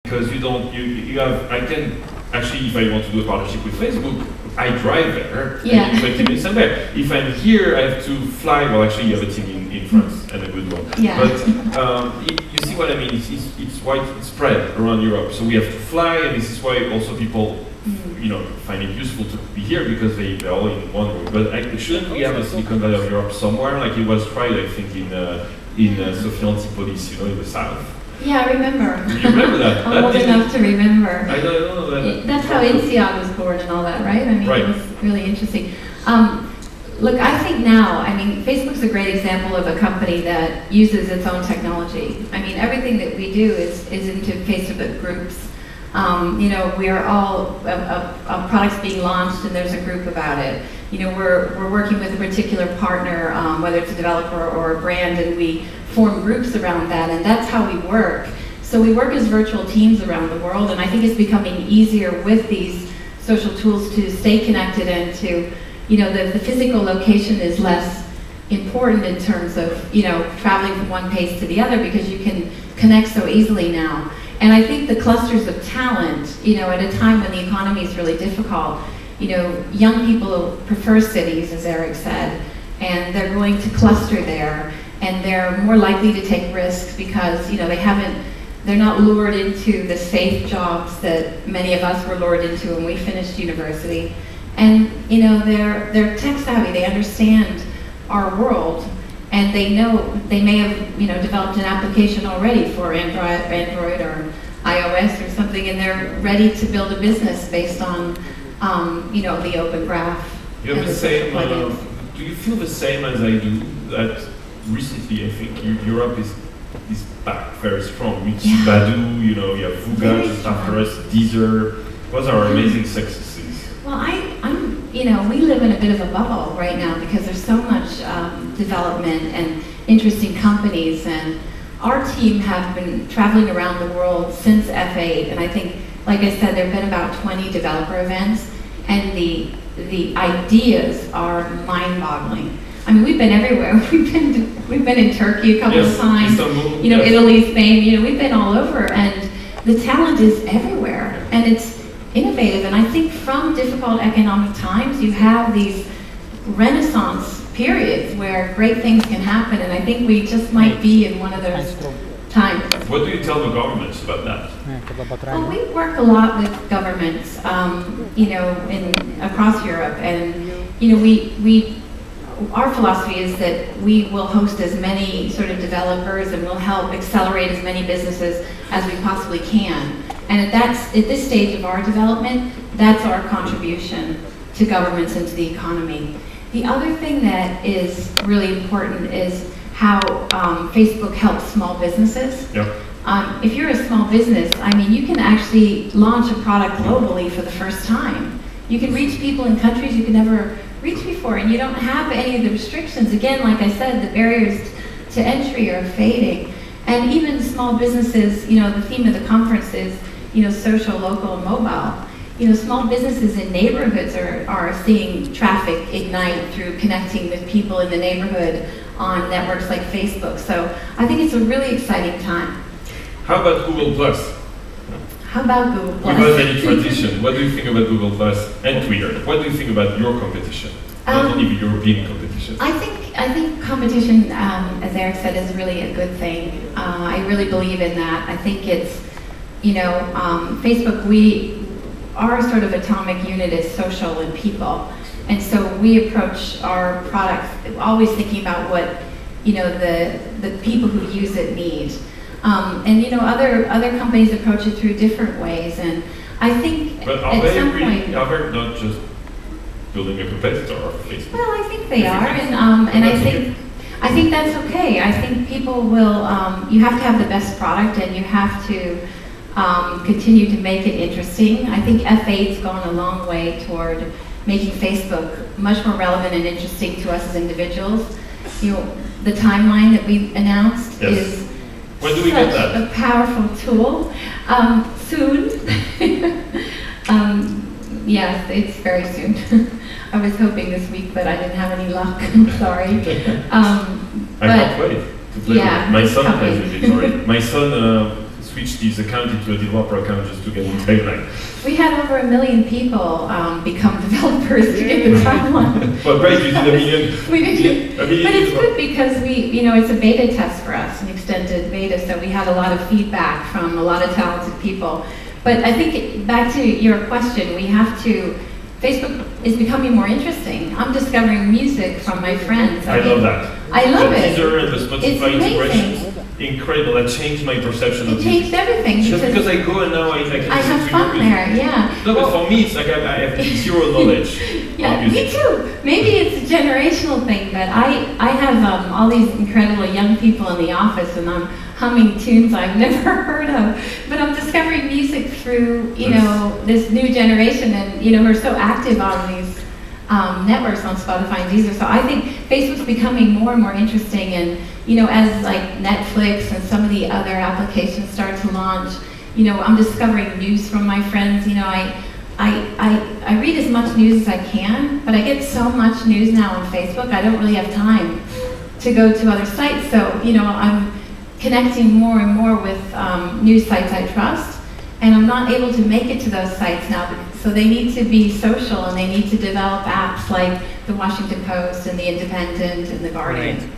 because you don't, you have, I can, actually if I want to do a partnership with Facebook, I drive there, and in 20 minutes I'm there. If I'm here, I have to fly, well actually you have a team in France, and a good one. Yeah. But you see what I mean, it's widespread around Europe, so we have to fly, and this is why also people find it useful to be here, because they're all in one room. But shouldn't we have a Silicon Valley of Europe somewhere, like it was tried, I think, in Sophia Antipolis, in the south? Yeah, I remember. You remember that? I'm old enough to remember. I don't know that. That's how INSEAD was born and all that, right? I mean, right. It was really interesting. Look, I think now, Facebook's a great example of a company that uses its own technology. Everything that we do is into Facebook groups. We are all products being launched, and there's a group about it. We're working with a particular partner, whether it's a developer or a brand, and we form groups around that, and that's how we work. So we work as virtual teams around the world, and I think it's becoming easier with these social tools to stay connected, and to, the physical location is less important in terms of, traveling from one place to the other, because you can connect so easily now. And I think the clusters of talent, at a time when the economy is really difficult, young people prefer cities, as Eric said, and they're going to cluster there, and they're more likely to take risks because, they're not lured into the safe jobs that many of us were lured into when we finished university. And, they're tech savvy, they understand our world, and they know, they may have, developed an application already for Android or iOS or something, and they're ready to build a business based on, the open graph. You have the same, do you feel the same as I do, that recently I think Europe is back very strong? You see Badu, you have Vuga just after us, Deezer, those are amazing successes. Well, we live in a bit of a bubble right now, because there's so much development and interesting companies, and our team have been traveling around the world since F8, and I think, like I said, there have been about 20 developer events, and the ideas are mind-boggling. We've been everywhere. We've been in Turkey a couple of times, Istanbul, Italy, Spain, we've been all over, and the talent is everywhere, and it's innovative. And I think from difficult economic times, you have these renaissance periods where great things can happen, and I think we just might be in one of those times. What do you tell the governments about that? Well, we work a lot with governments, across Europe, and our philosophy is that we will host as many sort of developers, and we'll help accelerate as many businesses as we possibly can. And at this stage of our development, that's our contribution to governments and to the economy. The other thing that is really important is how Facebook helps small businesses. Yep. If you're a small business, you can actually launch a product globally for the first time. You can reach people in countries you could never reach before, and you don't have any of the restrictions. Again, like I said, the barriers to entry are fading. And even small businesses, the theme of the conference is, social, local, and mobile. Small businesses in neighborhoods are seeing traffic ignite through connecting with people in the neighborhood on networks like Facebook. So I think it's a really exciting time. How about Google Plus? How about Google Plus? Without any transition, what do you think about Google Plus and Twitter? What do you think about your competition? Not only the European competition. I think competition, as Eric said, is really a good thing. I really believe in that. I think it's, Facebook, our sort of atomic unit is social and people. And so we approach our products always thinking about what, the people who use it need. Other companies approach it through different ways, and I think but at some point, are they not just building a competitor of Facebook? Well, I think they are, and I think that's okay. I think people will. You have to have the best product, and you have to continue to make it interesting. I think F8's gone a long way toward making Facebook much more relevant and interesting to us as individuals. The timeline that we announced is when do we get that? A powerful tool. Soon. Yes, it's very soon. I was hoping this week, but I didn't have any luck. I'm sorry. I can't wait to play with it. My son plays with it already. My son, switch this account into a developer account just to get the timeline. We had over 1 million people become developers to get the timeline. Well, great, you did 1 million. We did, Yeah, 1 million but it's people. good because it's a beta test for us, an extended beta, so we had a lot of feedback from a lot of talented people. But I think, back to your question, Facebook is becoming more interesting. I'm discovering music from my friends. I love that. I love it. The Deezer and the It's Spotify amazing. integrations, incredible. That changed my perception of It changed music. everything. Just because I go and now I can I listen have to fun your music. there, yeah. No, but for me, it's like I have zero knowledge. Yeah, of me music. too. Maybe it's a generational thing, but I have all these incredible young people in the office, and I'm humming tunes I've never heard of. But I'm discovering music through, this new generation, and who are so active on these networks on Spotify and Deezer. So I think Facebook's becoming more and more interesting, and as like Netflix and some of the other applications start to launch, I'm discovering news from my friends. I read as much news as I can, but I get so much news now on Facebook, I don't really have time to go to other sites. So, I'm connecting more and more with news sites I trust, and I'm not able to make it to those sites now. So they need to be social, and they need to develop apps like the Washington Post and the Independent and the Guardian.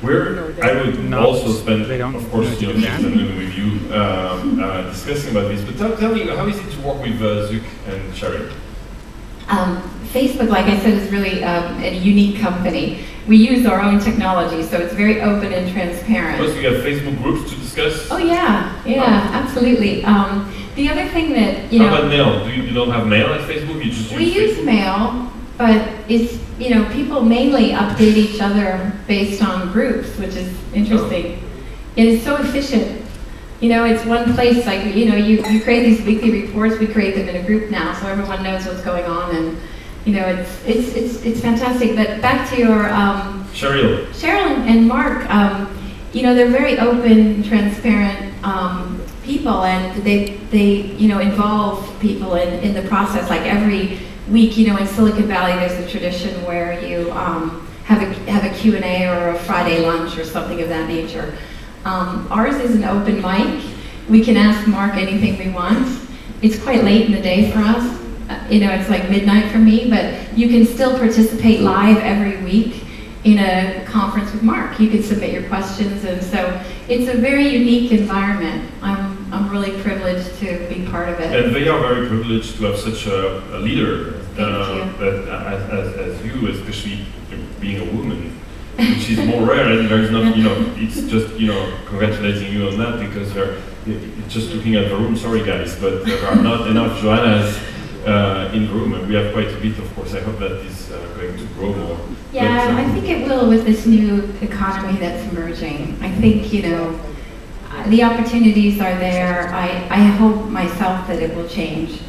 I would also spend, of course, this afternoon with you discussing about this. But tell me, how is it to work with Zuk and Cheryl? Facebook, like I said, is really a unique company. We use our own technology, so it's very open and transparent. Plus, you have Facebook groups to discuss? Oh yeah, absolutely. The other thing that, How about mail? You don't have mail at Facebook? You just we use use mail, but it's, people mainly update each other based on groups, which is interesting. It is so efficient. It's one place, like, you create these weekly reports, we create them in a group now, so everyone knows what's going on, and, it's fantastic. But back to your, Cheryl and Mark, they're very open, transparent people, and they involve people in the process. Like every week, in Silicon Valley, there's a tradition where you have a Q&A or a Friday lunch or something of that nature. Ours is an open mic. We can ask Mark anything we want. It's quite late in the day for us. It's like midnight for me, but you can still participate live every week in a conference with Mark. You can submit your questions, and so it's a very unique environment. I'm really privileged to be part of it. And they are very privileged to have such a leader as you, especially being a woman, which is more rare. And there's not, it's just, congratulating you on that, because just looking at the room, sorry guys, but there are not enough Joannas in the room, and we have quite a bit, of course. I hope that is going to grow more. Yeah, I think it will with this new economy that's emerging. I think, the opportunities are there. I hope myself that it will change.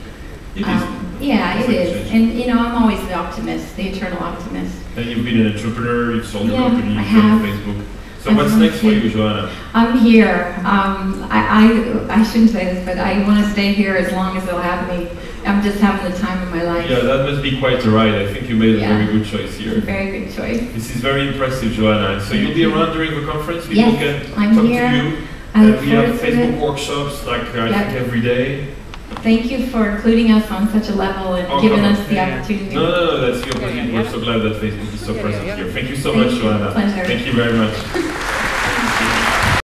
It is. Yeah, it is. And, I'm always the optimist, the eternal optimist. And you've been an entrepreneur, you've sold your company, I you've have. done Facebook. So what's next for you, Joanna? I'm here. I shouldn't say this, but I want to stay here as long as they'll have me. I'm just having the time of my life. Yeah, that must be quite a ride. I think you made a very good choice here. It's a very good choice. This is very impressive, Joanna. So you'll be around during the conference? People Yes, can I'm talk here. to you. I look And we have forward to Facebook it. workshops, like I think every day. Thank you for including us on such a level and giving us the opportunity. No, that's your pleasure. We're so glad that Facebook is so present here. Thank you so much, Joanna. Pleasure. Thank you very much.